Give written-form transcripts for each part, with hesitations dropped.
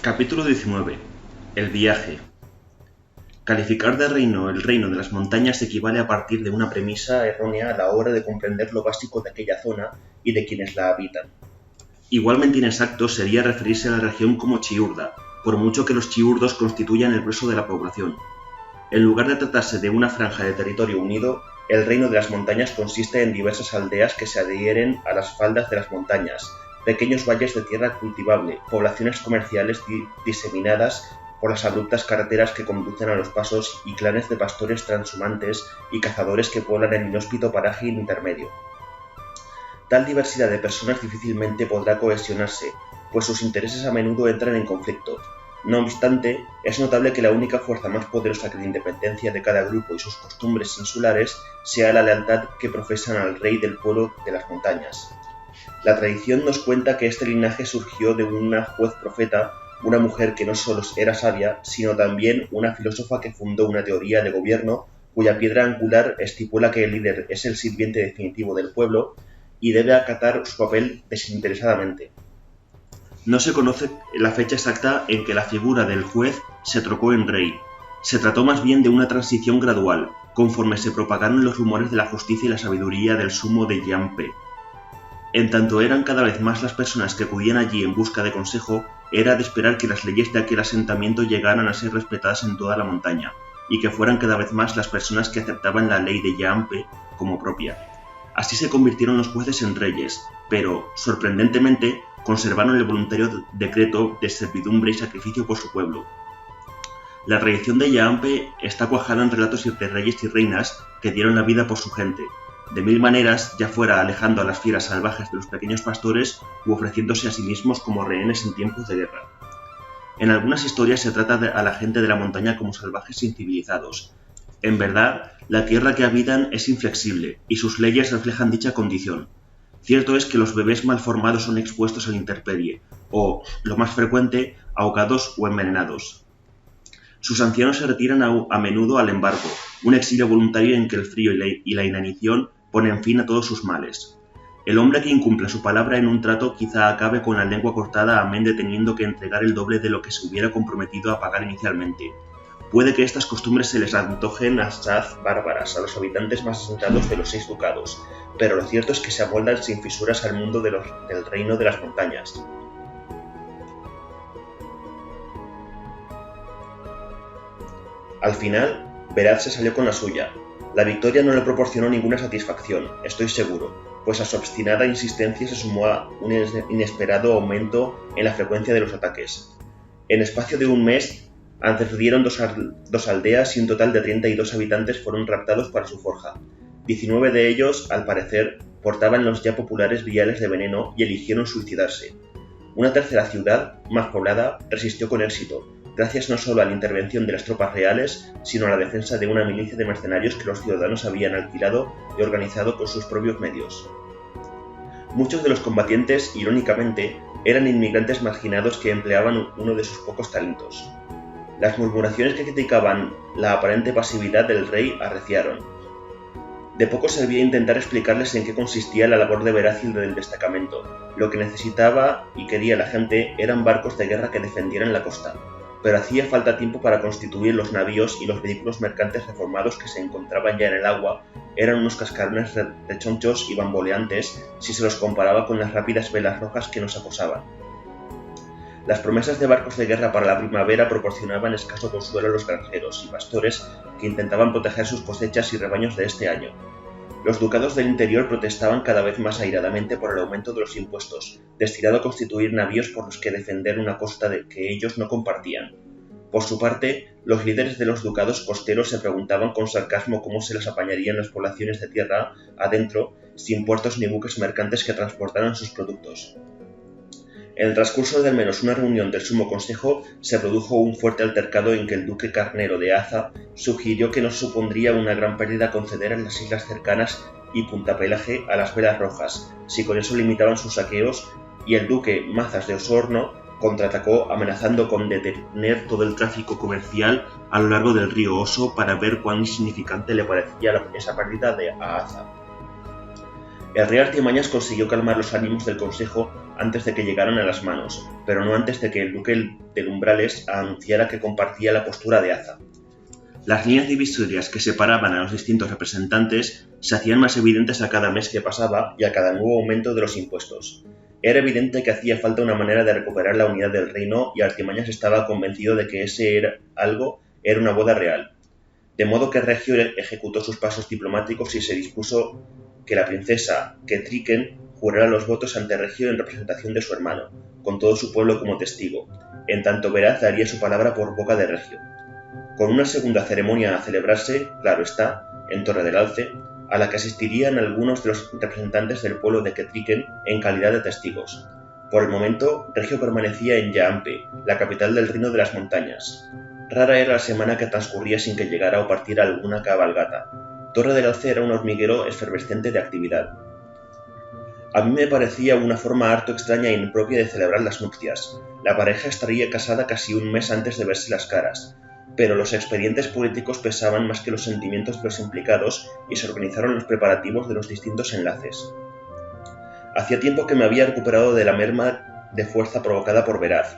Capítulo 19. El viaje. Calificar de reino el reino de las montañas equivale a partir de una premisa errónea a la hora de comprender lo básico de aquella zona y de quienes la habitan. Igualmente inexacto sería referirse a la región como chiurda, por mucho que los chiurdos constituyan el grueso de la población. En lugar de tratarse de una franja de territorio unido, el reino de las montañas consiste en diversas aldeas que se adhieren a las faldas de las montañas, pequeños valles de tierra cultivable, poblaciones comerciales diseminadas por las abruptas carreteras que conducen a los pasos y clanes de pastores transhumantes y cazadores que pueblan el inhóspito paraje intermedio. Tal diversidad de personas difícilmente podrá cohesionarse, pues sus intereses a menudo entran en conflicto. No obstante, es notable que la única fuerza más poderosa que la independencia de cada grupo y sus costumbres insulares sea la lealtad que profesan al rey del pueblo de las montañas. La tradición nos cuenta que este linaje surgió de una juez profeta, una mujer que no solo era sabia, sino también una filósofa que fundó una teoría de gobierno cuya piedra angular estipula que el líder es el sirviente definitivo del pueblo y debe acatar su papel desinteresadamente. No se conoce la fecha exacta en que la figura del juez se trocó en rey. Se trató más bien de una transición gradual, conforme se propagaron los rumores de la justicia y la sabiduría del sumo de Yampe. En tanto eran cada vez más las personas que acudían allí en busca de consejo, era de esperar que las leyes de aquel asentamiento llegaran a ser respetadas en toda la montaña, y que fueran cada vez más las personas que aceptaban la ley de Yampe como propia. Así se convirtieron los jueces en reyes, pero, sorprendentemente, conservaron el voluntario decreto de servidumbre y sacrificio por su pueblo. La tradición de Yampe está cuajada en relatos de reyes y reinas que dieron la vida por su gente, de mil maneras, ya fuera alejando a las fieras salvajes de los pequeños pastores u ofreciéndose a sí mismos como rehenes en tiempos de guerra. En algunas historias se trata a la gente de la montaña como salvajes incivilizados. En verdad, la tierra que habitan es inflexible, y sus leyes reflejan dicha condición. Cierto es que los bebés mal formados son expuestos a la intemperie, o, lo más frecuente, ahogados o envenenados. Sus ancianos se retiran a menudo al embarco, un exilio voluntario en que el frío y la inanición ponen fin a todos sus males. El hombre que incumpla su palabra en un trato quizá acabe con la lengua cortada amén de teniendo que entregar el doble de lo que se hubiera comprometido a pagar inicialmente. Puede que estas costumbres se les antojen asaz bárbaras a los habitantes más asentados de los 6 ducados, pero lo cierto es que se amoldan sin fisuras al mundo del reino de las montañas. Al final, Berat se salió con la suya. La victoria no le proporcionó ninguna satisfacción, estoy seguro, pues a su obstinada insistencia se sumó a un inesperado aumento en la frecuencia de los ataques. En espacio de un mes, antecedieron dos aldeas y un total de 32 habitantes fueron raptados para su forja. 19 de ellos, al parecer, portaban los ya populares viales de veneno y eligieron suicidarse. Una tercera ciudad, más poblada, resistió con éxito, gracias no solo a la intervención de las tropas reales, sino a la defensa de una milicia de mercenarios que los ciudadanos habían alquilado y organizado con sus propios medios. Muchos de los combatientes, irónicamente, eran inmigrantes marginados que empleaban uno de sus pocos talentos. Las murmuraciones que criticaban la aparente pasividad del rey arreciaron. De poco servía intentar explicarles en qué consistía la labor de Berácil del destacamento. Lo que necesitaba y quería la gente eran barcos de guerra que defendieran la costa. Pero hacía falta tiempo para constituir los navíos y los vehículos mercantes reformados que se encontraban ya en el agua eran unos cascarones rechonchos y bamboleantes si se los comparaba con las rápidas velas rojas que nos acosaban. Las promesas de barcos de guerra para la primavera proporcionaban escaso consuelo a los granjeros y pastores que intentaban proteger sus cosechas y rebaños de este año. Los ducados del interior protestaban cada vez más airadamente por el aumento de los impuestos, destinado a constituir navíos por los que defender una costa que ellos no compartían. Por su parte, los líderes de los ducados costeros se preguntaban con sarcasmo cómo se les apañarían las poblaciones de tierra adentro sin puertos ni buques mercantes que transportaran sus productos. En el transcurso de al menos una reunión del Sumo Consejo se produjo un fuerte altercado en que el duque Carnero de Aza sugirió que no supondría una gran pérdida conceder en las islas cercanas y Punta Pelaje a las velas rojas, si con eso limitaban sus saqueos, y el duque Mazas de Osorno contraatacó amenazando con detener todo el tráfico comercial a lo largo del río Oso para ver cuán insignificante le parecía esa pérdida a Aza. El rey Artimañas consiguió calmar los ánimos del consejo antes de que llegaran a las manos, pero no antes de que el duque de Umbrales anunciara que compartía la postura de Aza. Las líneas divisorias que separaban a los distintos representantes se hacían más evidentes a cada mes que pasaba y a cada nuevo aumento de los impuestos. Era evidente que hacía falta una manera de recuperar la unidad del reino y Artimañas estaba convencido de que ese algo era una boda real. De modo que Regio ejecutó sus pasos diplomáticos y se dispuso que la princesa Ketriken jurara los votos ante Regio en representación de su hermano, con todo su pueblo como testigo, en tanto Veraz daría su palabra por boca de Regio. Con una segunda ceremonia a celebrarse, claro está, en Torre del Alce, a la que asistirían algunos de los representantes del pueblo de Ketriken en calidad de testigos. Por el momento, Regio permanecía en Yaampe, la capital del Reino de las Montañas. Rara era la semana que transcurría sin que llegara o partiera alguna cabalgata. Torre del Alce era un hormiguero efervescente de actividad. A mí me parecía una forma harto extraña e impropia de celebrar las nupcias. La pareja estaría casada casi un mes antes de verse las caras, pero los expedientes políticos pesaban más que los sentimientos de los implicados y se organizaron los preparativos de los distintos enlaces. Hacía tiempo que me había recuperado de la merma de fuerza provocada por Veraz.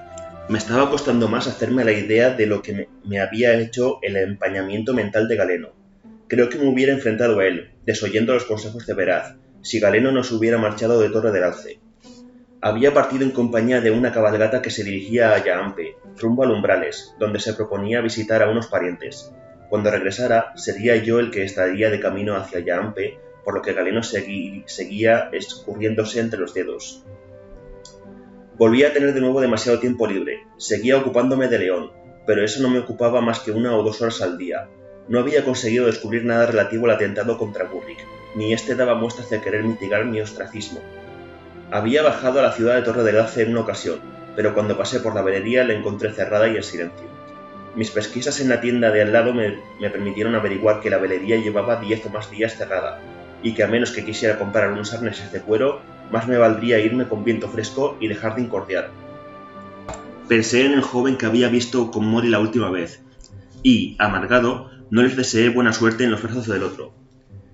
Me estaba costando más hacerme la idea de lo que me había hecho el empañamiento mental de Galeno. Creo que me hubiera enfrentado a él, desoyendo los consejos de Veraz, si Galeno no se hubiera marchado de Torre del Alce. Había partido en compañía de una cabalgata que se dirigía a Yaampe, rumbo a Umbrales, donde se proponía visitar a unos parientes. Cuando regresara, sería yo el que estaría de camino hacia Yaampe, por lo que Galeno seguía escurriéndose entre los dedos. Volví a tener de nuevo demasiado tiempo libre. Seguía ocupándome de León, pero eso no me ocupaba más que 1 o 2 horas al día. No había conseguido descubrir nada relativo al atentado contra Gurrick, ni este daba muestras de querer mitigar mi ostracismo. Había bajado a la ciudad de Torre del Alce en una ocasión, pero cuando pasé por la velería la encontré cerrada y en silencio. Mis pesquisas en la tienda de al lado me permitieron averiguar que la velería llevaba 10 o más días cerrada, y que a menos que quisiera comprar unos arneses de cuero, más me valdría irme con viento fresco y dejar de incordiar. Pensé en el joven que había visto con Mori la última vez, y, amargado, no les deseé buena suerte en los brazos del otro.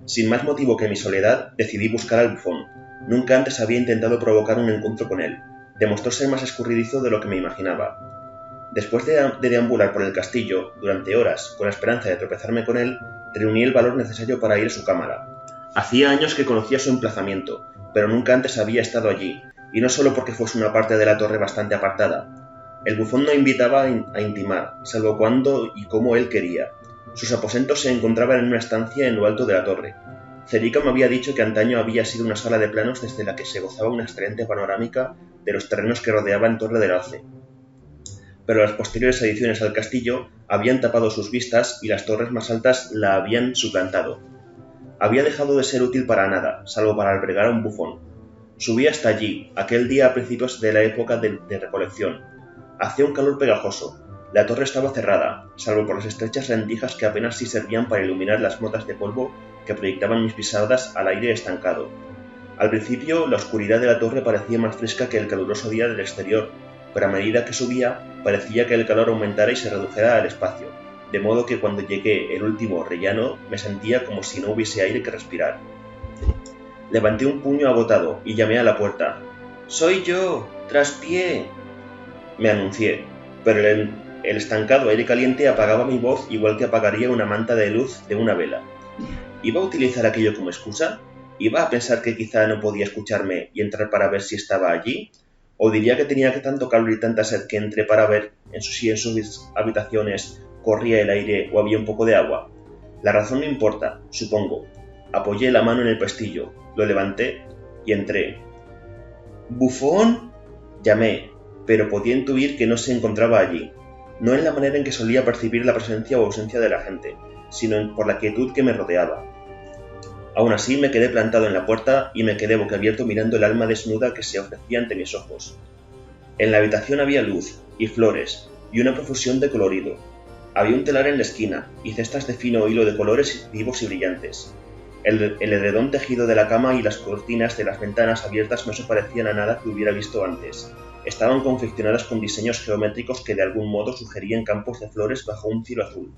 Sin más motivo que mi soledad, decidí buscar al bufón. Nunca antes había intentado provocar un encuentro con él. Demostró ser más escurridizo de lo que me imaginaba. Después de deambular por el castillo, durante horas, con la esperanza de tropezarme con él, reuní el valor necesario para ir a su cámara. Hacía años que conocía su emplazamiento, pero nunca antes había estado allí, y no solo porque fuese una parte de la torre bastante apartada. El bufón no invitaba a intimar, salvo cuando y como él quería. Sus aposentos se encontraban en una estancia en lo alto de la torre. Cerica me había dicho que antaño había sido una sala de planos desde la que se gozaba una excelente panorámica de los terrenos que rodeaban Torre del Alce. Pero las posteriores adiciones al castillo habían tapado sus vistas y las torres más altas la habían suplantado. Había dejado de ser útil para nada, salvo para albergar a un bufón. Subí hasta allí, aquel día a principios de la época de recolección. Hacía un calor pegajoso. La torre estaba cerrada, salvo por las estrechas rendijas que apenas sí servían para iluminar las motas de polvo que proyectaban mis pisadas al aire estancado. Al principio, la oscuridad de la torre parecía más fresca que el caluroso día del exterior, pero a medida que subía, parecía que el calor aumentara y se redujera al espacio, de modo que cuando llegué el último rellano me sentía como si no hubiese aire que respirar. Levanté un puño agotado y llamé a la puerta. «¡Soy yo! ¡Traspié!». Me anuncié, pero el estancado aire caliente apagaba mi voz igual que apagaría una manta de luz de una vela. ¿Iba a utilizar aquello como excusa? ¿Iba a pensar que quizá no podía escucharme y entrar para ver si estaba allí? ¿O diría que tenía tanto calor y tanta sed que entré para ver si en sus habitaciones corría el aire o había un poco de agua? La razón no importa, supongo. Apoyé la mano en el pestillo, lo levanté y entré. «¿Bufón?», llamé, pero podía intuir que no se encontraba allí. No en la manera en que solía percibir la presencia o ausencia de la gente, sino por la quietud que me rodeaba. Aún así me quedé plantado en la puerta y me quedé boquiabierto mirando el alma desnuda que se ofrecía ante mis ojos. En la habitación había luz y flores y una profusión de colorido. Había un telar en la esquina y cestas de fino hilo de colores vivos y brillantes. El edredón tejido de la cama y las cortinas de las ventanas abiertas no se parecían a nada que hubiera visto antes. Estaban confeccionadas con diseños geométricos que de algún modo sugerían campos de flores bajo un cielo azul.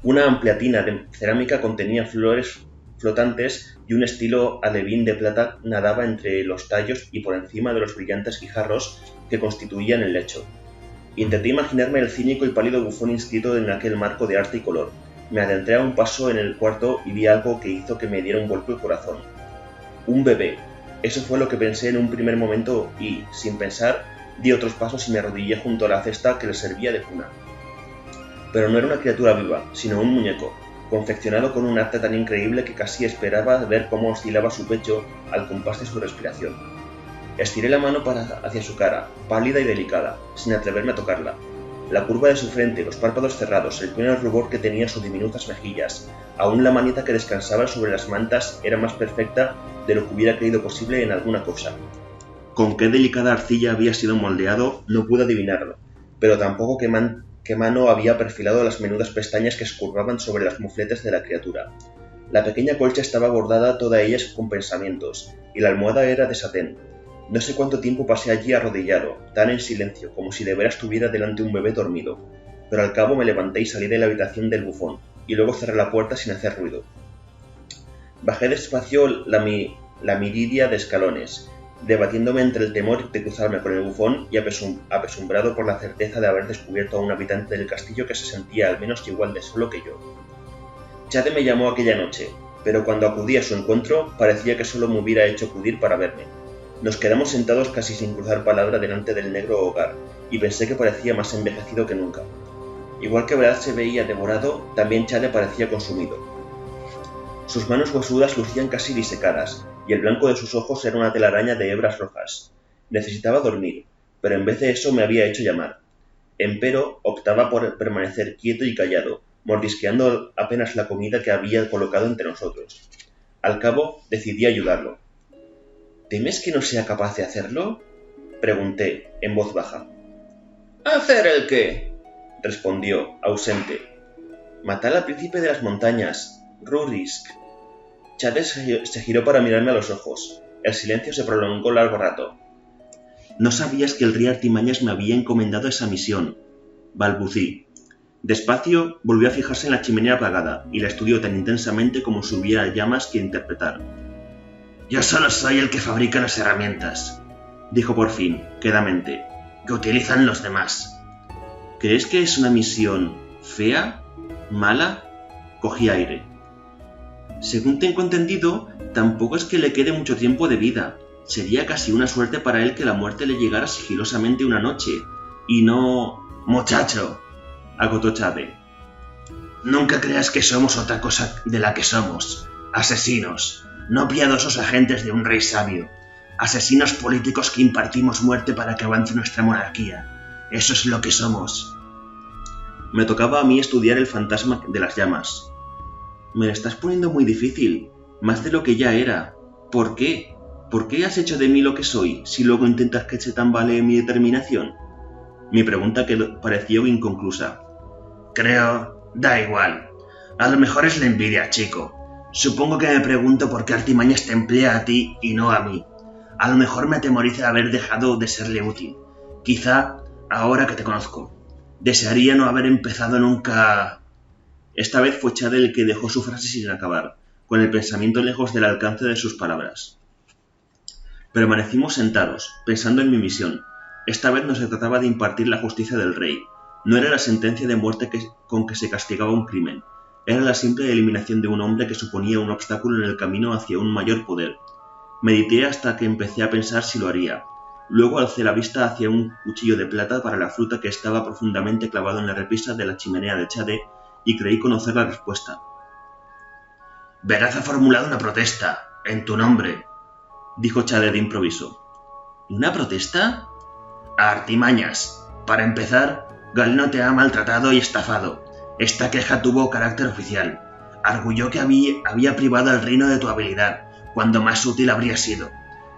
Una amplia tina de cerámica contenía flores flotantes y un estilo alevín de plata nadaba entre los tallos y por encima de los brillantes guijarros que constituían el lecho. Intenté imaginarme el cínico y pálido bufón inscrito en aquel marco de arte y color. Me adentré a un paso en el cuarto y vi algo que hizo que me diera un vuelco el corazón. Un bebé. Eso fue lo que pensé en un primer momento y, sin pensar, di otros pasos y me arrodillé junto a la cesta que le servía de cuna. Pero no era una criatura viva, sino un muñeco, confeccionado con un arte tan increíble que casi esperaba ver cómo oscilaba su pecho al compás de su respiración. Estiré la mano hacia su cara, pálida y delicada, sin atreverme a tocarla. La curva de su frente, los párpados cerrados, el pleno rubor que tenía sus diminutas mejillas, aún la manita que descansaba sobre las mantas era más perfecta de lo que hubiera creído posible en alguna cosa. Con qué delicada arcilla había sido moldeado no pude adivinarlo, pero tampoco qué mano había perfilado las menudas pestañas que escurraban sobre las mofletes de la criatura. La pequeña colcha estaba bordada toda ella con pensamientos, y la almohada era de satén. No sé cuánto tiempo pasé allí arrodillado, tan en silencio, como si de veras estuviera delante un bebé dormido, pero al cabo me levanté y salí de la habitación del bufón, y luego cerré la puerta sin hacer ruido. Bajé despacio la miridia de escalones, debatiéndome entre el temor de cruzarme con el bufón y apesumbrado por la certeza de haber descubierto a un habitante del castillo que se sentía al menos igual de solo que yo. Chade me llamó aquella noche, pero cuando acudí a su encuentro parecía que solo me hubiera hecho acudir para verme. Nos quedamos sentados casi sin cruzar palabra delante del negro hogar, y pensé que parecía más envejecido que nunca. Igual que Brad se veía devorado, también Chade parecía consumido. Sus manos huesudas lucían casi disecadas, y el blanco de sus ojos era una telaraña de hebras rojas. Necesitaba dormir, pero en vez de eso me había hecho llamar. Empero optaba por permanecer quieto y callado, mordisqueando apenas la comida que había colocado entre nosotros. Al cabo, decidí ayudarlo. ¿Temes que no sea capaz de hacerlo?, pregunté, en voz baja. ¿Hacer el qué?, respondió, ausente. Matar al príncipe de las montañas, Rurisk. Chade se giró para mirarme a los ojos. El silencio se prolongó largo rato. No sabías que el rey Artimañas me había encomendado esa misión, balbucí. Despacio volvió a fijarse en la chimenea apagada y la estudió tan intensamente como si hubiera llamas que interpretar. Yo solo soy el que fabrica las herramientas, dijo por fin, quedamente, que utilizan los demás. ¿Crees que es una misión fea? ¿Mala? Cogí aire. Según tengo entendido, tampoco es que le quede mucho tiempo de vida. Sería casi una suerte para él que la muerte le llegara sigilosamente una noche, y no... Muchacho, agotó Chade. Nunca creas que somos otra cosa de la que somos, asesinos. No piadosos agentes de un rey sabio, asesinos políticos que impartimos muerte para que avance nuestra monarquía. Eso es lo que somos. Me tocaba a mí estudiar el fantasma de las llamas. Me lo estás poniendo muy difícil, más de lo que ya era. ¿Por qué? ¿Por qué has hecho de mí lo que soy, si luego intentas que se tambalee mi determinación? Mi pregunta pareció inconclusa. Creo... da igual. A lo mejor es la envidia, chico. Supongo que me pregunto por qué Artimañas te emplea a ti y no a mí. A lo mejor me atemoriza haber dejado de serle útil. Quizá, ahora que te conozco, desearía no haber empezado nunca... Esta vez fue Chade el que dejó su frase sin acabar, con el pensamiento lejos del alcance de sus palabras. Permanecimos sentados, pensando en mi misión. Esta vez no se trataba de impartir la justicia del rey. No era la sentencia de muerte con que se castigaba un crimen. Era la simple eliminación de un hombre que suponía un obstáculo en el camino hacia un mayor poder. Medité hasta que empecé a pensar si lo haría. Luego alcé la vista hacia un cuchillo de plata para la fruta que estaba profundamente clavado en la repisa de la chimenea de Chade y creí conocer la respuesta. Veraz ha formulado una protesta, en tu nombre, dijo Chade de improviso. ¿Una protesta? A Artimañas. Para empezar, Galeno te ha maltratado y estafado. Esta queja tuvo carácter oficial. Arguyó que había privado al reino de tu habilidad, cuando más útil habría sido.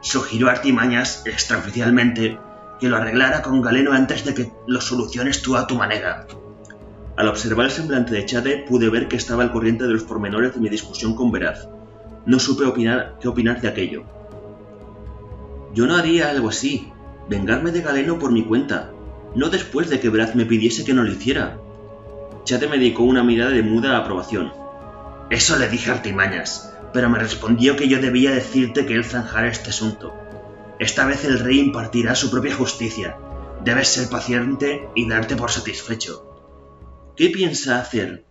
Sugirió a Artimañas, extraoficialmente, que lo arreglara con Galeno antes de que lo soluciones tú a tu manera. Al observar el semblante de Chade, pude ver que estaba al corriente de los pormenores de mi discusión con Veraz. No supe qué opinar de aquello. Yo no haría algo así, vengarme de Galeno por mi cuenta, no después de que Veraz me pidiese que no lo hiciera. Chade me dedicó una mirada de muda aprobación. Eso le dije a Artimañas, pero me respondió que yo debía decirte que él zanjara este asunto. Esta vez el rey impartirá su propia justicia. Debes ser paciente y darte por satisfecho. ¿Qué piensa hacer?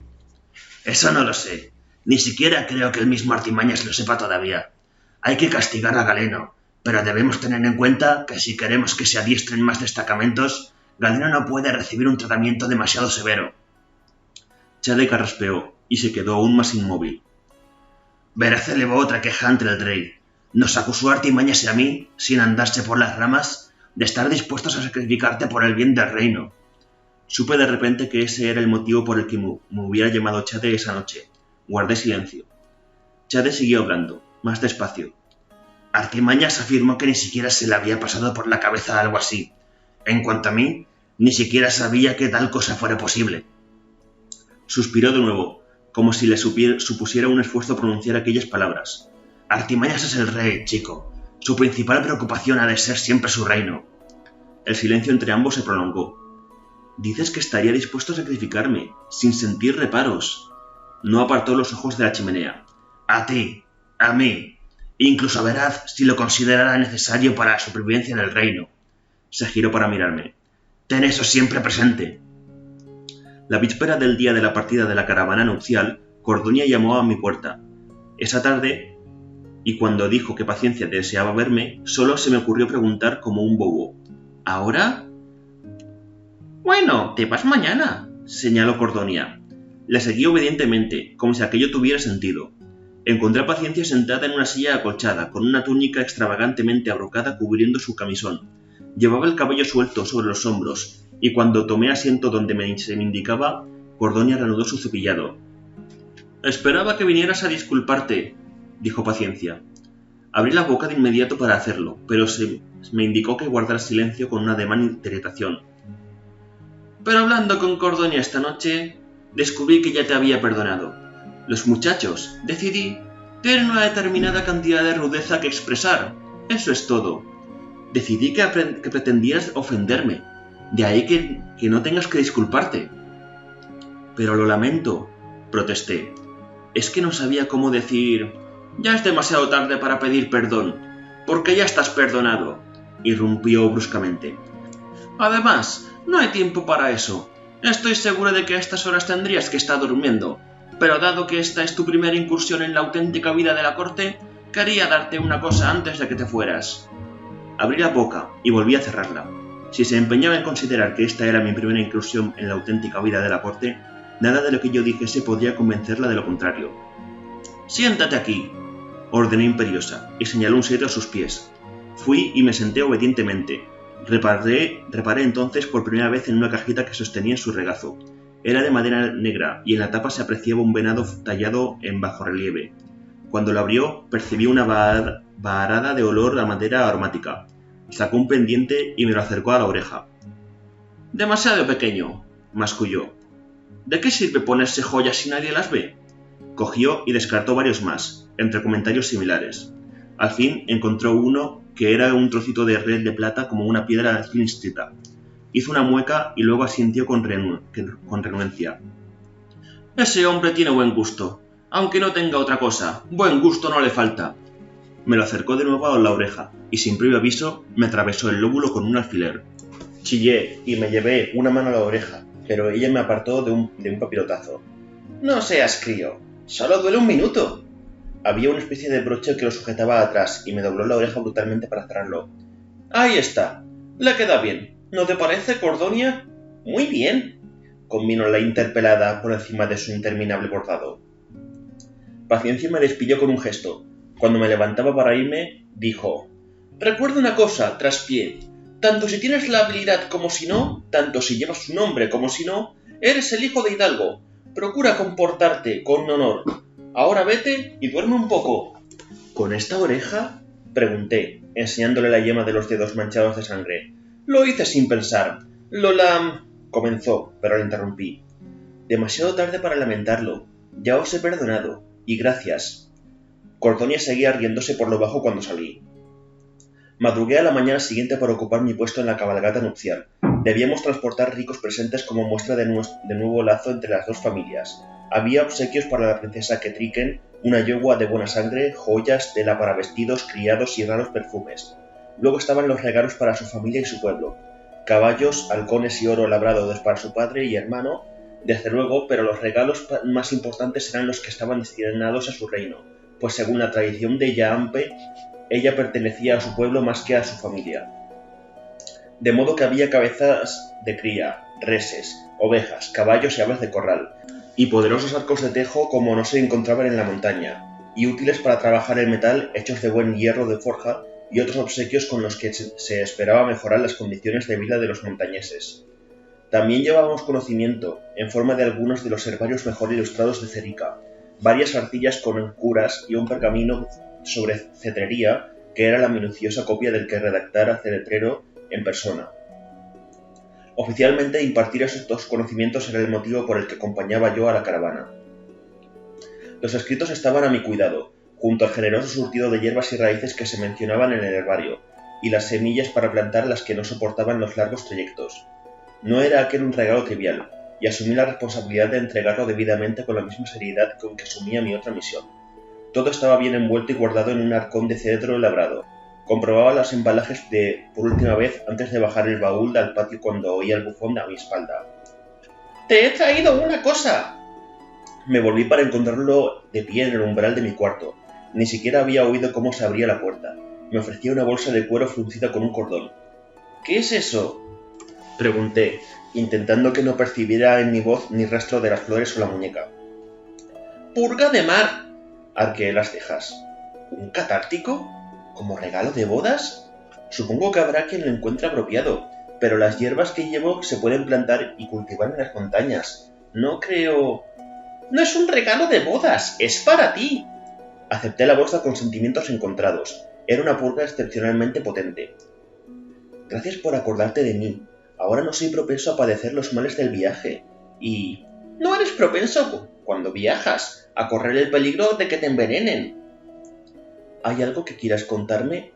Eso no lo sé. Ni siquiera creo que el mismo Artimañas lo sepa todavía. Hay que castigar a Galeno, pero debemos tener en cuenta que si queremos que se adiestren más destacamentos, Galeno no puede recibir un tratamiento demasiado severo. Chade carraspeó y se quedó aún más inmóvil. Verez elevó otra queja ante el rey. Nos acusó a Artimañas y a mí, sin andarse por las ramas, de estar dispuestos a sacrificarte por el bien del reino. Supe de repente que ese era el motivo por el que me hubiera llamado Chade esa noche. Guardé silencio. Chade siguió hablando, más despacio. Artimañas afirmó que ni siquiera se le había pasado por la cabeza algo así. En cuanto a mí, ni siquiera sabía que tal cosa fuera posible. Suspiró de nuevo, como si le supusiera un esfuerzo pronunciar aquellas palabras. Artimañas es el rey, chico. Su principal preocupación ha de ser siempre su reino. El silencio entre ambos se prolongó. Dices que estaría dispuesto a sacrificarme, sin sentir reparos. No apartó los ojos de la chimenea. A ti, a mí, incluso a Veraz si lo considerara necesario para la supervivencia del reino. Se giró para mirarme. Ten eso siempre presente. La víspera del día de la partida de la caravana nupcial, Cordonia llamó a mi puerta. Esa tarde, y cuando dijo que Paciencia deseaba verme, solo se me ocurrió preguntar como un bobo. ¿Ahora? Bueno, te vas mañana, señaló Cordonia. Le seguí obedientemente, como si aquello tuviera sentido. Encontré a Paciencia sentada en una silla acolchada, con una túnica extravagantemente abrocada cubriendo su camisón. Llevaba el cabello suelto sobre los hombros, y cuando tomé asiento donde se me indicaba, Cordonia reanudó su cepillado. Esperaba que vinieras a disculparte, dijo Paciencia. Abrí la boca de inmediato para hacerlo, pero se me indicó que guardara silencio con un ademán de irritación. Pero hablando con Cordonia esta noche, descubrí que ya te había perdonado. Los muchachos, decidí, tienen una determinada cantidad de rudeza que expresar. Eso es todo. Decidí que pretendías ofenderme. De ahí que no tengas que disculparte. Pero lo lamento, protesté. Es que no sabía cómo decir... Ya es demasiado tarde para pedir perdón, porque ya estás perdonado, irrumpió bruscamente. Además, no hay tiempo para eso. Estoy segura de que a estas horas tendrías que estar durmiendo, pero dado que esta es tu primera incursión en la auténtica vida de la corte, quería darte una cosa antes de que te fueras. Abrí la boca y volví a cerrarla. Si se empeñaba en considerar que esta era mi primera incursión en la auténtica vida de la corte, nada de lo que yo dijese podría convencerla de lo contrario. «Siéntate aquí», ordené imperiosa, y señaló un sitio a sus pies. Fui y me senté obedientemente. Reparé entonces por primera vez en una cajita que sostenía en su regazo. Era de madera negra, y en la tapa se apreciaba un venado tallado en bajorrelieve. Cuando lo abrió, percibí una vaharada de olor a madera aromática. Sacó un pendiente y me lo acercó a la oreja. «Demasiado pequeño», masculló. «¿De qué sirve ponerse joyas si nadie las ve?» Cogió y descartó varios más, entre comentarios similares. Al fin encontró uno que era un trocito de red de plata como una piedra clístrita. Hizo una mueca y luego asintió con renuencia. «Ese hombre tiene buen gusto. Aunque no tenga otra cosa, buen gusto no le falta». Me lo acercó de nuevo a la oreja, y sin previo aviso me atravesó el lóbulo con un alfiler. Chillé y me llevé una mano a la oreja, pero ella me apartó de un papirotazo. «No seas crío, solo duele un minuto». Había una especie de broche que lo sujetaba atrás y me dobló la oreja brutalmente para cerrarlo. «Ahí está, le queda bien, ¿no te parece, Cordonia?» «Muy bien», convino la interpelada por encima de su interminable bordado. Paciencia me despidió con un gesto. Cuando me levantaba para irme, dijo: «Recuerda una cosa, traspié. Tanto si tienes la habilidad como si no, tanto si llevas su nombre como si no, eres el hijo de Hidalgo. Procura comportarte con honor. Ahora vete y duerme un poco». «¿Con esta oreja?», pregunté, enseñándole la yema de los dedos manchados de sangre. «Lo hice sin pensar. Lola...» comenzó, pero la interrumpí. «Demasiado tarde para lamentarlo. Ya os he perdonado. Y gracias». Cordonia seguía riéndose por lo bajo cuando salí. Madrugué a la mañana siguiente para ocupar mi puesto en la cabalgata nupcial. Debíamos transportar ricos presentes como muestra de nuevo lazo entre las dos familias. Había obsequios para la princesa Ketriken, una yegua de buena sangre, joyas, tela para vestidos, criados y raros perfumes. Luego estaban los regalos para su familia y su pueblo. Caballos, halcones y oro labrado para su padre y hermano, desde luego, pero los regalos más importantes eran los que estaban destinados a su reino, pues según la tradición de Yaampe, ella pertenecía a su pueblo más que a su familia. De modo que había cabezas de cría, reses, ovejas, caballos y aves de corral, y poderosos arcos de tejo como no se encontraban en la montaña, y útiles para trabajar el metal hechos de buen hierro de forja y otros obsequios con los que se esperaba mejorar las condiciones de vida de los montañeses. También llevábamos conocimiento, en forma de algunos de los herbarios mejor ilustrados de Cerica, varias artillas con curas y un pergamino sobre cetrería, que era la minuciosa copia del que redactara Celetrero en persona. Oficialmente, impartir estos conocimientos era el motivo por el que acompañaba yo a la caravana. Los escritos estaban a mi cuidado, junto al generoso surtido de hierbas y raíces que se mencionaban en el herbario, y las semillas para plantar las que no soportaban los largos trayectos. No era aquel un regalo trivial, y asumí la responsabilidad de entregarlo debidamente con la misma seriedad con que asumía mi otra misión. Todo estaba bien envuelto y guardado en un arcón de cedro labrado. Comprobaba los embalajes por última vez antes de bajar el baúl al patio cuando oía el bufón a mi espalda. ¡Te he traído una cosa! Me volví para encontrarlo de pie en el umbral de mi cuarto. Ni siquiera había oído cómo se abría la puerta. Me ofrecía una bolsa de cuero fruncida con un cordón. ¿Qué es eso?, pregunté, intentando que no percibiera en mi voz ni rastro de las flores o la muñeca. ¡Purga de mar! Arqueé las cejas. ¿Un catártico? ¿Como regalo de bodas? Supongo que habrá quien lo encuentre apropiado, pero las hierbas que llevo se pueden plantar y cultivar en las montañas. No creo... No es un regalo de bodas, es para ti. Acepté la bolsa con sentimientos encontrados. Era una purga excepcionalmente potente. Gracias por acordarte de mí. Ahora no soy propenso a padecer los males del viaje. Y... No eres propenso, cuando viajas, a correr el peligro de que te envenenen. ¿Hay algo que quieras contarme?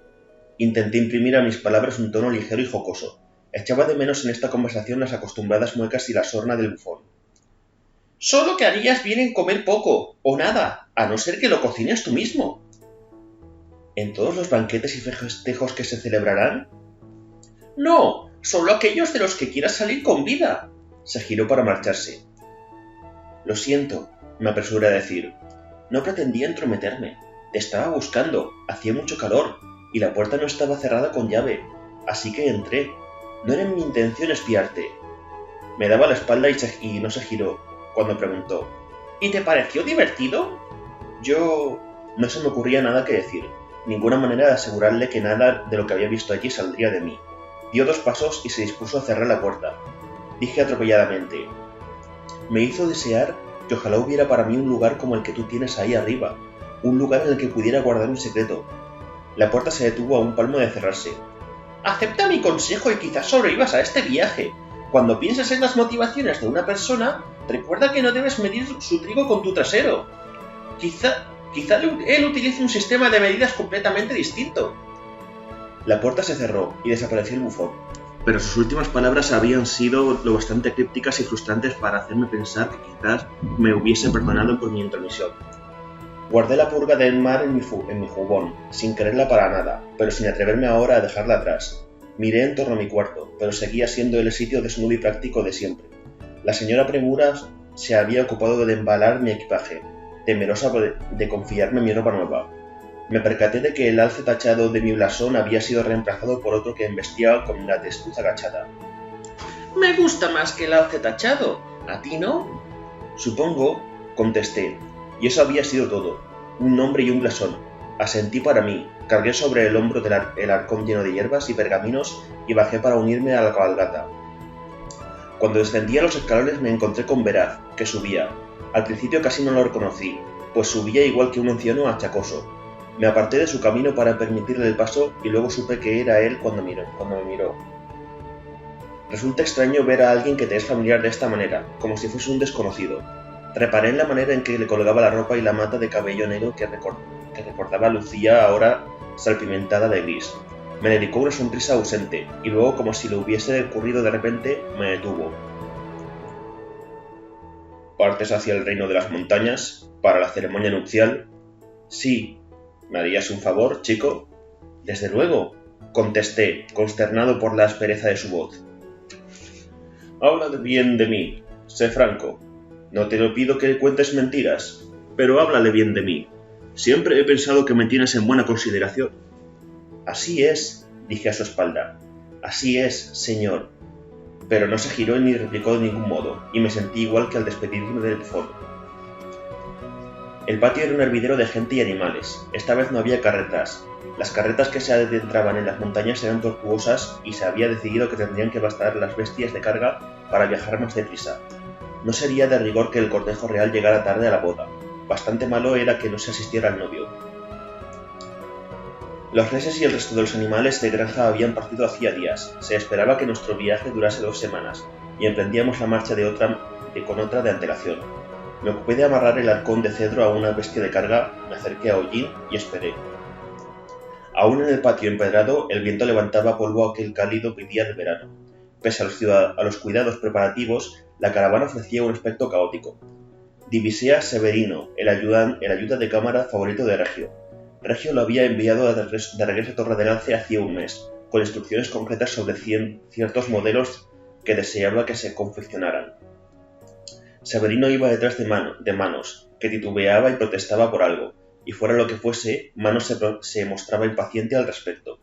Intenté imprimir a mis palabras un tono ligero y jocoso. Echaba de menos en esta conversación las acostumbradas muecas y la sorna del bufón. Solo que harías bien en comer poco, o nada, a no ser que lo cocines tú mismo. ¿En todos los banquetes y festejos que se celebrarán? No, solo aquellos de los que quieras salir con vida. Se giró para marcharse. Lo siento, me apresuré a decir. No pretendía entrometerme. Te estaba buscando, hacía mucho calor, y la puerta no estaba cerrada con llave, así que entré. No era mi intención espiarte. Me daba la espalda y no se giró, cuando preguntó. ¿Y te pareció divertido? No se me ocurría nada que decir, ninguna manera de asegurarle que nada de lo que había visto allí saldría de mí. Dio 2 pasos y se dispuso a cerrar la puerta. Dije atropelladamente. Me hizo desear que ojalá hubiera para mí un lugar como el que tú tienes ahí arriba, un lugar en el que pudiera guardar un secreto. La puerta se detuvo a un palmo de cerrarse. Acepta mi consejo y quizás sobrevivas a este viaje. Cuando pienses en las motivaciones de una persona, recuerda que no debes medir su trigo con tu trasero. Quizá él utilice un sistema de medidas completamente distinto. La puerta se cerró y desapareció el bufón, pero sus últimas palabras habían sido lo bastante crípticas y frustrantes para hacerme pensar que quizás me hubiese perdonado por mi intromisión. Guardé la purga del mar en mi jubón, sin quererla para nada, pero sin atreverme ahora a dejarla atrás. Miré en torno a mi cuarto, pero seguía siendo el sitio desnudo y práctico de siempre. La señora Premura se había ocupado de embalar mi equipaje, temerosa de confiarme mi ropa nueva. Me percaté de que el alce tachado de mi blasón había sido reemplazado por otro que embestía con la testuz agachada. Me gusta más que el alce tachado. ¿A ti no? Supongo, contesté, y eso había sido todo. Un nombre y un blasón. Asentí para mí, cargué sobre el hombro el arcón lleno de hierbas y pergaminos y bajé para unirme a la cabalgata. Cuando descendía los escalones me encontré con Veraz, que subía. Al principio casi no lo reconocí, pues subía igual que un anciano achacoso. Me aparté de su camino para permitirle el paso y luego supe que era él cuando me miró. Resulta extraño ver a alguien que te es familiar de esta manera, como si fuese un desconocido. Reparé en la manera en que le colgaba la ropa y la mata de cabello negro que recordaba a Lucía, ahora salpimentada de gris. Me dedicó una sonrisa ausente, y luego, como si le hubiese ocurrido de repente, me detuvo. ¿Partes hacia el reino de las montañas para la ceremonia nupcial? Sí. ¿Me harías un favor, chico? Desde luego, contesté, consternado por la aspereza de su voz. Habla bien de mí, sé franco. No te lo pido que cuentes mentiras, pero háblale bien de mí. Siempre he pensado que me tienes en buena consideración. Así es, dije a su espalda. Así es, señor. Pero no se giró ni replicó de ningún modo, y me sentí igual que al despedirme del bufón. El patio era un hervidero de gente y animales. Esta vez no había carretas. Las carretas que se adentraban en las montañas eran tortuosas y se había decidido que tendrían que bastar las bestias de carga para viajar más deprisa. No sería de rigor que el cortejo real llegara tarde a la boda. Bastante malo era que no se asistiera al novio. Los reses y el resto de los animales de granja habían partido hacía días. Se esperaba que nuestro viaje durase 2 semanas, y emprendíamos la marcha con otra de antelación. Me ocupé de amarrar el arcón de cedro a una bestia de carga, me acerqué a Hollín y esperé. Aún en el patio empedrado, el viento levantaba polvo aquel cálido día de verano. Pese a los cuidados preparativos, la caravana ofrecía un aspecto caótico. Divisé a Severino, el ayuda de cámara favorito de Regio. Regio lo había enviado de regreso a Torre del Alce hacía un mes, con instrucciones concretas sobre ciertos modelos que deseaba que se confeccionaran. Severino iba detrás de Manos, que titubeaba y protestaba por algo, y fuera lo que fuese, Manos se mostraba impaciente al respecto.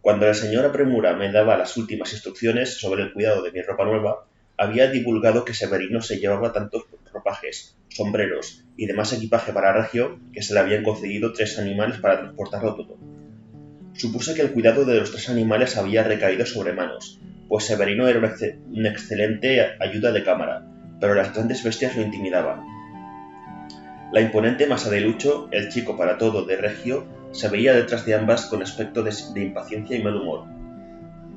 Cuando la señora Premura me daba las últimas instrucciones sobre el cuidado de mi ropa nueva, había divulgado que Severino se llevaba tantos ropajes, sombreros y demás equipaje para Regio que se le habían concedido 3 animales para transportarlo todo. Supuse que el cuidado de los 3 animales había recaído sobre Manos, pues Severino era una excelente ayuda de cámara, pero las grandes bestias lo intimidaban. La imponente masa de Lucho, el chico para todo de Regio, se veía detrás de ambas con aspecto de impaciencia y mal humor.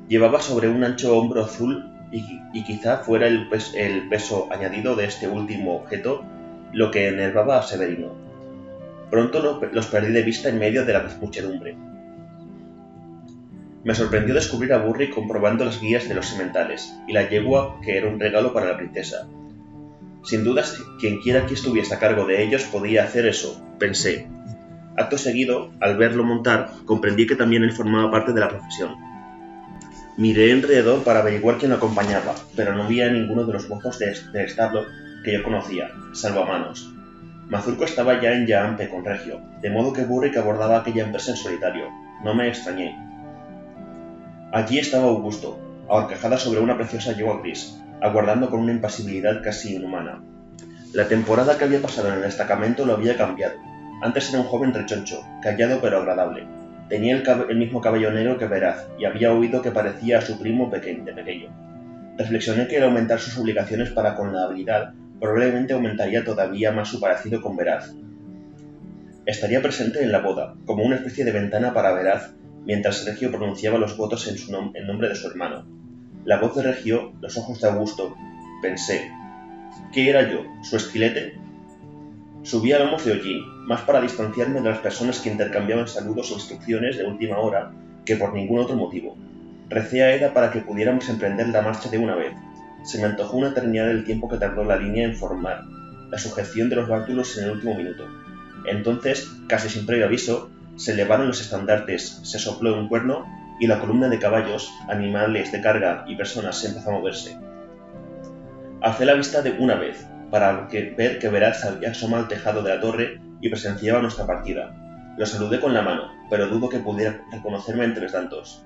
Llevaba sobre un ancho hombro azul y quizá fuera el peso añadido de este último objeto lo que enervaba a Severino. Pronto los perdí de vista en medio de la muchedumbre. Me sorprendió descubrir a Burri comprobando las guías de los sementales y la yegua que era un regalo para la princesa. Sin dudas, quien quiera que estuviese a cargo de ellos podía hacer eso, pensé. Acto seguido, al verlo montar, comprendí que también él formaba parte de la profesión. Miré alrededor para averiguar quién lo acompañaba, pero no vi a ninguno de los mozos del establo que yo conocía, salvo a Manos. Mazurco estaba ya en Yaampe con Regio, de modo que Burri que abordaba aquella empresa en solitario. No me extrañé. Allí estaba Augusto, ahorcajada sobre una preciosa yegua gris, aguardando con una impasibilidad casi inhumana. La temporada que había pasado en el destacamento lo había cambiado. Antes era un joven rechoncho, callado pero agradable. Tenía el mismo cabello negro que Veraz, y había oído que parecía a su primo de pequeño. Reflexioné que al aumentar sus obligaciones para con la habilidad, probablemente aumentaría todavía más su parecido con Veraz. Estaría presente en la boda, como una especie de ventana para Veraz, mientras Regio pronunciaba los votos en nombre de su hermano. La voz de Regio, los ojos de Augusto. Pensé, ¿qué era yo? ¿Su esquilete? Subí a lomos de Hollín, más para distanciarme de las personas que intercambiaban saludos o instrucciones de última hora que por ningún otro motivo. Recé a Eda para que pudiéramos emprender la marcha de una vez. Se me antojó una eternidad el tiempo que tardó la línea en formar la sujeción de los bártulos en el último minuto. Entonces, casi sin previo aviso, se elevaron los estandartes, se sopló un cuerno y la columna de caballos, animales de carga y personas empezó a moverse. Alcé la vista de una vez, para ver que Veraz asoma al tejado de la torre y presenciaba nuestra partida. Lo saludé con la mano, pero dudo que pudiera reconocerme entre tantos.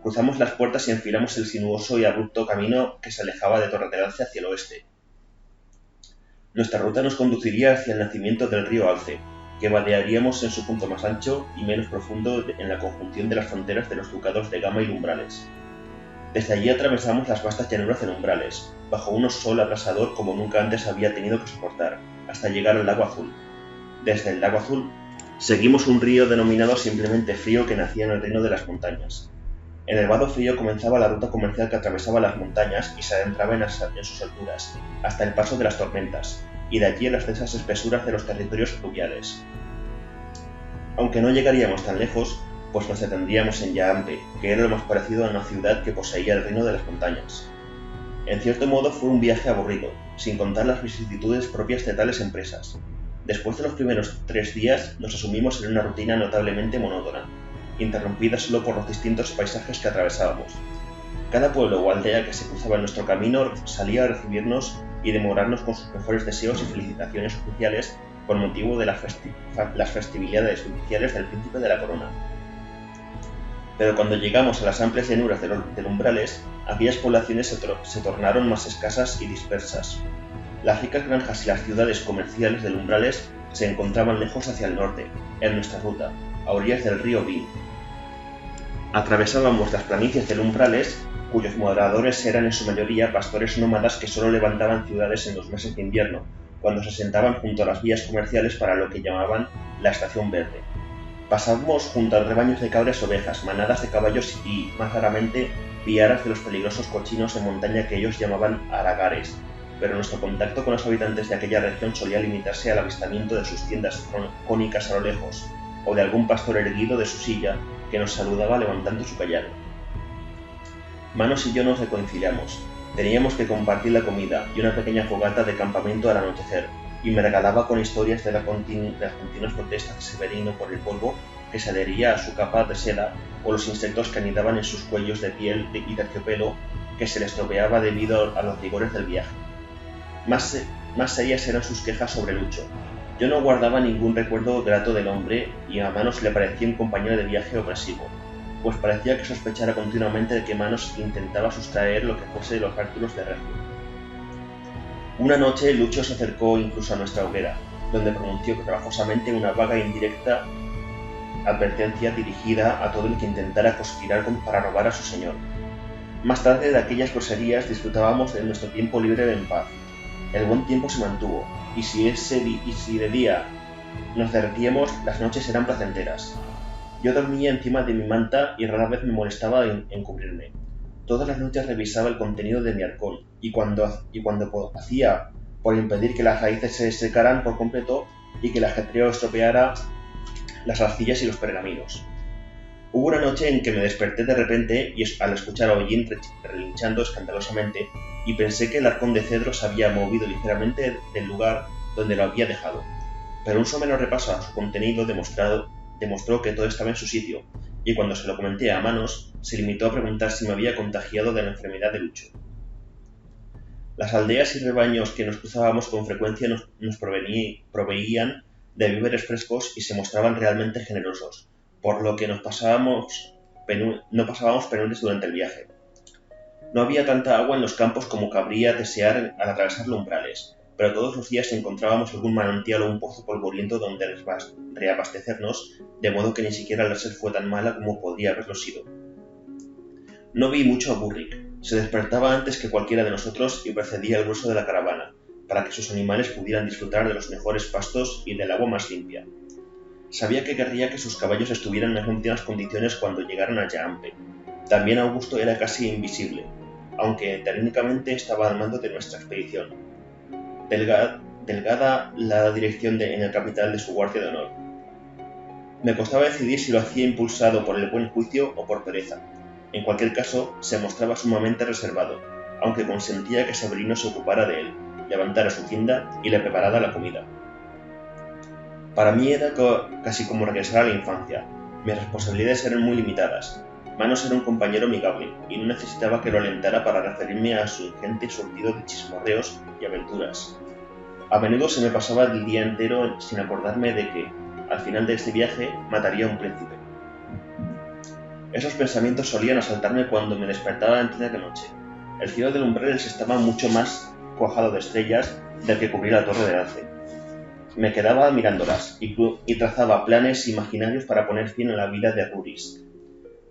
Cruzamos las puertas y enfilamos el sinuoso y abrupto camino que se alejaba de Torre del Alce hacia el oeste. Nuestra ruta nos conduciría hacia el nacimiento del río Alce, que vadearíamos en su punto más ancho y menos profundo en la conjunción de las fronteras de los ducados de Gama y Umbrales. Desde allí atravesamos las vastas llanuras de Umbrales, bajo un sol abrasador como nunca antes había tenido que soportar, hasta llegar al Lago Azul. Desde el Lago Azul, seguimos un río denominado simplemente Frío que nacía en el reino de las montañas. En el vado Frío comenzaba la ruta comercial que atravesaba las montañas y se adentraba en sus alturas, hasta el paso de las tormentas, y de allí en las densas espesuras de los territorios fluviales. Aunque no llegaríamos tan lejos, pues nos detendríamos en Yaampe, que era lo más parecido a una ciudad que poseía el reino de las montañas. En cierto modo fue un viaje aburrido, sin contar las vicisitudes propias de tales empresas. Después de los primeros 3 días nos asumimos en una rutina notablemente monótona, interrumpida solo por los distintos paisajes que atravesábamos. Cada pueblo o aldea que se cruzaba en nuestro camino salía a recibirnos y demorarnos con sus mejores deseos y felicitaciones oficiales con motivo de las festividades oficiales del príncipe de la corona. Pero cuando llegamos a las amplias llanuras del Umbrales, aquellas poblaciones se tornaron más escasas y dispersas. Las ricas granjas y las ciudades comerciales del Umbrales se encontraban lejos hacia el norte, en nuestra ruta, a orillas del río Bin. Atravesábamos las planicies del Umbrales, cuyos moradores eran en su mayoría pastores nómadas que solo levantaban ciudades en los meses de invierno, cuando se sentaban junto a las vías comerciales para lo que llamaban la estación verde. Pasábamos junto a rebaños de cabras y ovejas, manadas de caballos y, más raramente, piaras de los peligrosos cochinos de montaña que ellos llamaban aragares, pero nuestro contacto con los habitantes de aquella región solía limitarse al avistamiento de sus tiendas cónicas a lo lejos, o de algún pastor erguido de su silla que nos saludaba levantando su callado. Manos y yo nos reconciliamos. Teníamos que compartir la comida y una pequeña fogata de campamento al anochecer, y me regalaba con historias de las continuas protestas de Severino por el polvo que se adhería a su capa de seda o los insectos que anidaban en sus cuellos de piel y terciopelo que se le estropeaba debido a los rigores del viaje. Más serias eran sus quejas sobre Lucho. Yo no guardaba ningún recuerdo grato del hombre y a Manos le parecía un compañero de viaje opresivo, pues parecía que sospechara continuamente de que Manos intentaba sustraer lo que fuese de los cálculos de Regio. Una noche Lucho se acercó incluso a nuestra hoguera, donde pronunció trabajosamente una vaga e indirecta advertencia dirigida a todo el que intentara conspirar para robar a su señor. Más tarde de aquellas groserías disfrutábamos de nuestro tiempo libre en paz. El buen tiempo se mantuvo, y si de día nos derretíamos, las noches eran placenteras. Yo dormía encima de mi manta y rara vez me molestaba en cubrirme. Todas las noches revisaba el contenido de mi arcón, y cuando hacía por impedir que las raíces se secaran por completo y que el ajetreo estropeara las arcillas y los pergaminos. Hubo una noche en que me desperté de repente y al escuchar a Hollín relinchando escandalosamente y pensé que el arcón de cedro se había movido ligeramente del lugar donde lo había dejado, pero un somero repaso a su contenido demostró que todo estaba en su sitio, y cuando se lo comenté a Manos, se limitó a preguntar si me había contagiado de la enfermedad de Lucho. Las aldeas y rebaños que nos cruzábamos con frecuencia nos proveían de víveres frescos y se mostraban realmente generosos, por lo que no pasábamos penurias durante el viaje. No había tanta agua en los campos como cabría desear al atravesar los umbrales, pero todos los días encontrábamos algún manantial o un pozo polvoriento donde reabastecernos, de modo que ni siquiera la sed fue tan mala como podría haberlo sido. No vi mucho a Burrick. Se despertaba antes que cualquiera de nosotros y precedía el grueso de la caravana, para que sus animales pudieran disfrutar de los mejores pastos y del agua más limpia. Sabía que querría que sus caballos estuvieran en las últimas condiciones cuando llegaran a Yaampe. También Augusto era casi invisible, aunque técnicamente estaba al mando de nuestra expedición. Delgada la dirección en el capital de su guardia de honor. Me costaba decidir si lo hacía impulsado por el buen juicio o por pereza. En cualquier caso, se mostraba sumamente reservado, aunque consentía que Severino se ocupara de él, levantara su tienda y le preparara la comida. Para mí era casi como regresar a la infancia. Mis responsabilidades eran muy limitadas. Manos era un compañero amigable, y no necesitaba que lo alentara para referirme a su ingente surtido de chismorreos y aventuras. A menudo se me pasaba el día entero sin acordarme de que, al final de este viaje, mataría a un príncipe. Esos pensamientos solían asaltarme cuando me despertaba en plena noche. El cielo del Umbrales estaba mucho más cuajado de estrellas del que cubría la torre del alce. Me quedaba mirándolas y trazaba planes imaginarios para poner fin a la vida de Ruris.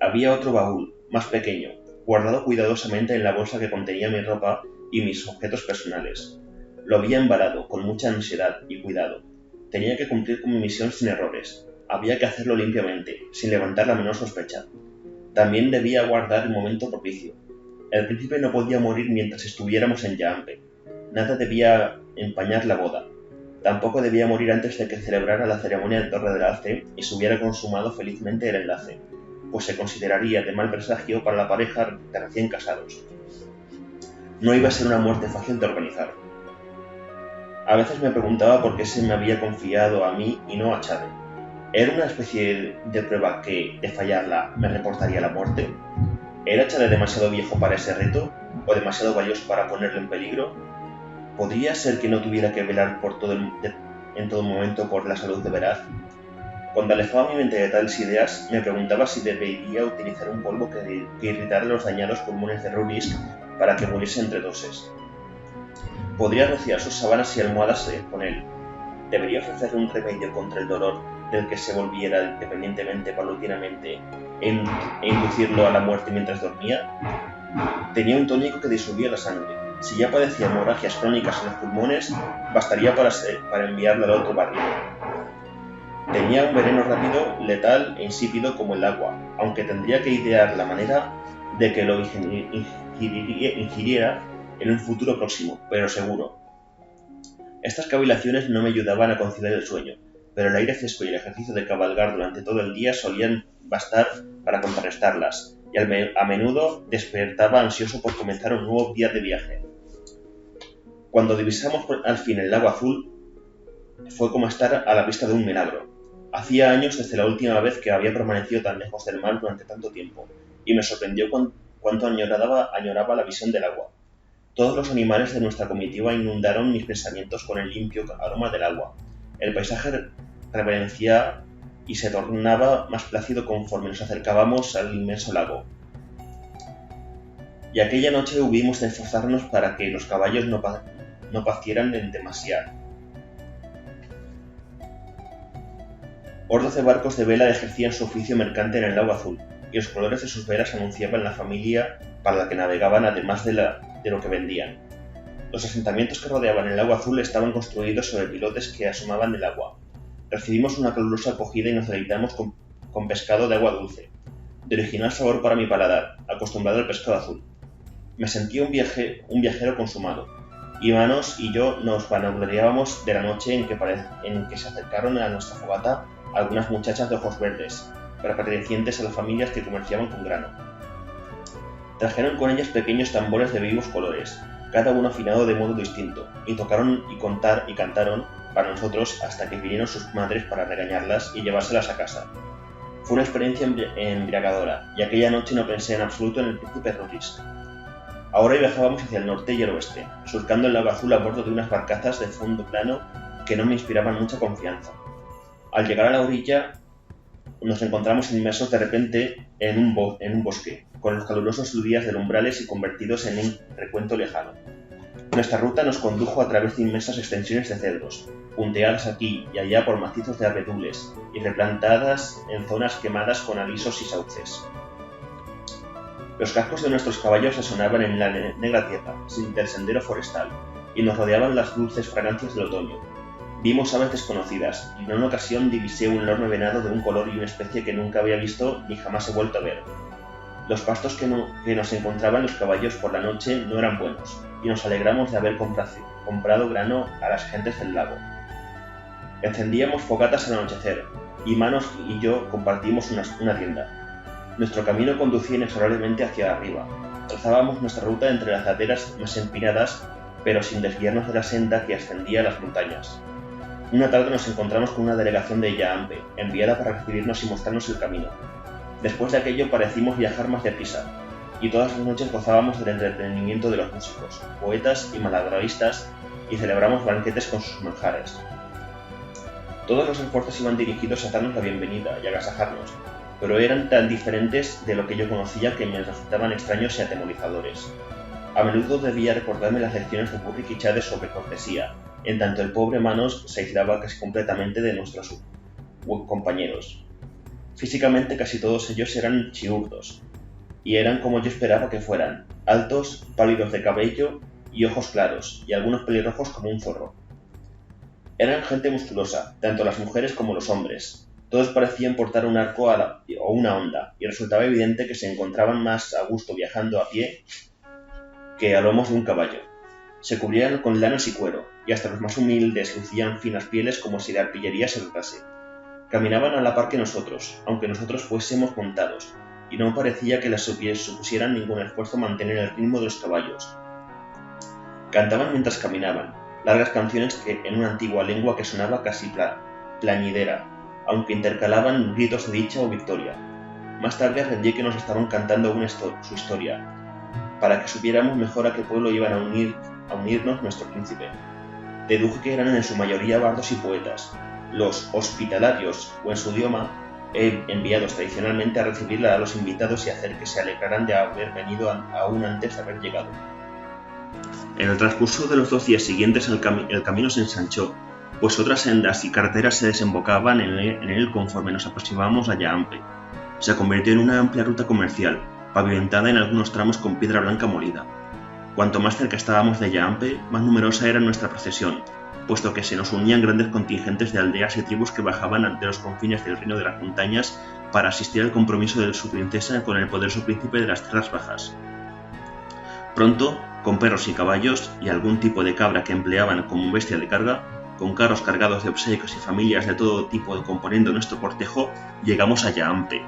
Había otro baúl, más pequeño, guardado cuidadosamente en la bolsa que contenía mi ropa y mis objetos personales. Lo había embalado con mucha ansiedad y cuidado. Tenía que cumplir con mi misión sin errores. Había que hacerlo limpiamente, sin levantar la menor sospecha. También debía aguardar el momento propicio. El príncipe no podía morir mientras estuviéramos en Yaampe. Nada debía empañar la boda. Tampoco debía morir antes de que celebrara la ceremonia de Torre del Alce y se hubiera consumado felizmente el enlace, pues se consideraría de mal presagio para la pareja de recién casados. No iba a ser una muerte fácil de organizar. A veces me preguntaba por qué se me había confiado a mí y no a Chade. ¿Era una especie de prueba que, de fallarla, me reportaría la muerte? ¿Era Chade demasiado viejo para ese reto? ¿O demasiado valioso para ponerlo en peligro? ¿Podría ser que no tuviera que velar en todo momento por la salud de Veraz? Cuando alejaba mi mente de tales ideas, me preguntaba si debería utilizar un polvo que irritara los dañados pulmones de Rurisk para que muriese entre toses. ¿Podría rociar sus sábanas y almohadas con él? ¿Debería ofrecerle un remedio contra el dolor del que se volviera dependientemente paulatinamente e inducirlo a la muerte mientras dormía? Tenía un tónico que disolvía la sangre. Si ya padecía hemorragias crónicas en los pulmones, bastaría para enviarlo al otro barrio. Tenía un veneno rápido, letal e insípido como el agua, aunque tendría que idear la manera de que lo ingiriera en un futuro próximo, pero seguro. Estas cavilaciones no me ayudaban a conciliar el sueño, pero el aire fresco y el ejercicio de cabalgar durante todo el día solían bastar para contrarrestarlas, y a menudo despertaba ansioso por comenzar un nuevo día de viaje. Cuando divisamos al fin el lago azul, fue como estar a la vista de un milagro. Hacía años desde la última vez que había permanecido tan lejos del mar durante tanto tiempo, y me sorprendió cuánto añoraba la visión del agua. Todos los animales de nuestra comitiva inundaron mis pensamientos con el limpio aroma del agua. El paisaje reverenciaba y se tornaba más plácido conforme nos acercábamos al inmenso lago. Y aquella noche hubimos de esforzarnos para que los caballos no pacieran en demasiado. Hordas de barcos de vela ejercían su oficio mercante en el lago azul, y los colores de sus velas anunciaban la familia para la que navegaban además de lo que vendían. Los asentamientos que rodeaban el lago azul estaban construidos sobre pilotes que asomaban del agua. Recibimos una calurosa acogida y nos deleitamos con pescado de agua dulce, de original sabor para mi paladar, acostumbrado al pescado azul. Me sentía un viajero consumado, y Manos y yo nos vanagloriábamos de la noche en que se acercaron a nuestra fogata algunas muchachas de ojos verdes, pertenecientes a las familias que comerciaban con grano. Trajeron con ellas pequeños tambores de vivos colores, cada uno afinado de modo distinto, y tocaron y cantaron para nosotros hasta que vinieron sus madres para regañarlas y llevárselas a casa. Fue una experiencia embriagadora, y aquella noche no pensé en absoluto en el príncipe Rurisk. Ahora viajábamos hacia el norte y el oeste, surcando el lago azul a bordo de unas barcazas de fondo plano que no me inspiraban mucha confianza. Al llegar a la orilla, nos encontramos inmersos de repente en un bosque, con los calurosos días de umbrales y convertidos en un recuento lejano. Nuestra ruta nos condujo a través de inmensas extensiones de cedros, punteadas aquí y allá por macizos de abedules y replantadas en zonas quemadas con alisos y sauces. Los cascos de nuestros caballos resonaban en la negra tierra, del sendero forestal, y nos rodeaban las dulces fragancias del otoño. Vimos aves desconocidas, y en una ocasión divisé un enorme venado de un color y una especie que nunca había visto ni jamás he vuelto a ver. Los pastos que nos encontraban los caballos por la noche no eran buenos, y nos alegramos de haber comprado grano a las gentes del lago. Encendíamos fogatas al anochecer, y Manos y yo compartimos una tienda. Nuestro camino conducía inexorablemente hacia arriba. Trazábamos nuestra ruta entre las laderas más empinadas, pero sin desviarnos de la senda que ascendía a las montañas. Una tarde nos encontramos con una delegación de Yaambe, enviada para recibirnos y mostrarnos el camino. Después de aquello parecimos viajar más deprisa, y todas las noches gozábamos del entretenimiento de los músicos, poetas y malabaristas, y celebramos banquetes con sus manjares. Todos los esfuerzos iban dirigidos a darnos la bienvenida y agasajarnos, pero eran tan diferentes de lo que yo conocía que me resultaban extraños y atemorizadores. A menudo debía recordarme las lecciones de Burrick y Chade sobre cortesía, en tanto el pobre Manos se aislaba casi completamente de nuestros compañeros. Físicamente casi todos ellos eran chiurdos, y eran como yo esperaba que fueran, altos, pálidos de cabello y ojos claros, y algunos pelirrojos como un zorro. Eran gente musculosa, tanto las mujeres como los hombres. Todos parecían portar un arco o una honda, y resultaba evidente que se encontraban más a gusto viajando a pie que a lomos de un caballo. Se cubrían con lanas y cuero, y hasta los más humildes lucían finas pieles como si de arpillería se tratase. Caminaban a la par que nosotros, aunque nosotros fuésemos montados, y no parecía que les supusieran ningún esfuerzo mantener el ritmo de los caballos. Cantaban mientras caminaban, largas canciones en una antigua lengua que sonaba casi plañidera, aunque intercalaban gritos de dicha o victoria. Más tarde aprendí que nos estaban cantando su historia, para que supiéramos mejor a qué pueblo iban a unirnos nuestro príncipe. Deduje que eran en su mayoría bardos y poetas, los hospitalarios, o en su idioma, enviados tradicionalmente a recibir a los invitados y hacer que se alegraran de haber venido aún antes de haber llegado. En el transcurso de los 2 días siguientes el camino se ensanchó, pues otras sendas y carreteras se desembocaban en él conforme nos aproximábamos a Yaampe. Se convirtió en una amplia ruta comercial, pavimentada en algunos tramos con piedra blanca molida. Cuanto más cerca estábamos de Yaampe, más numerosa era nuestra procesión, puesto que se nos unían grandes contingentes de aldeas y tribus que bajaban de los confines del reino de las montañas para asistir al compromiso de su princesa con el poderoso príncipe de las tierras bajas. Pronto, con perros y caballos y algún tipo de cabra que empleaban como bestia de carga, con carros cargados de obsequios y familias de todo tipo componiendo nuestro cortejo, llegamos a Yaampe.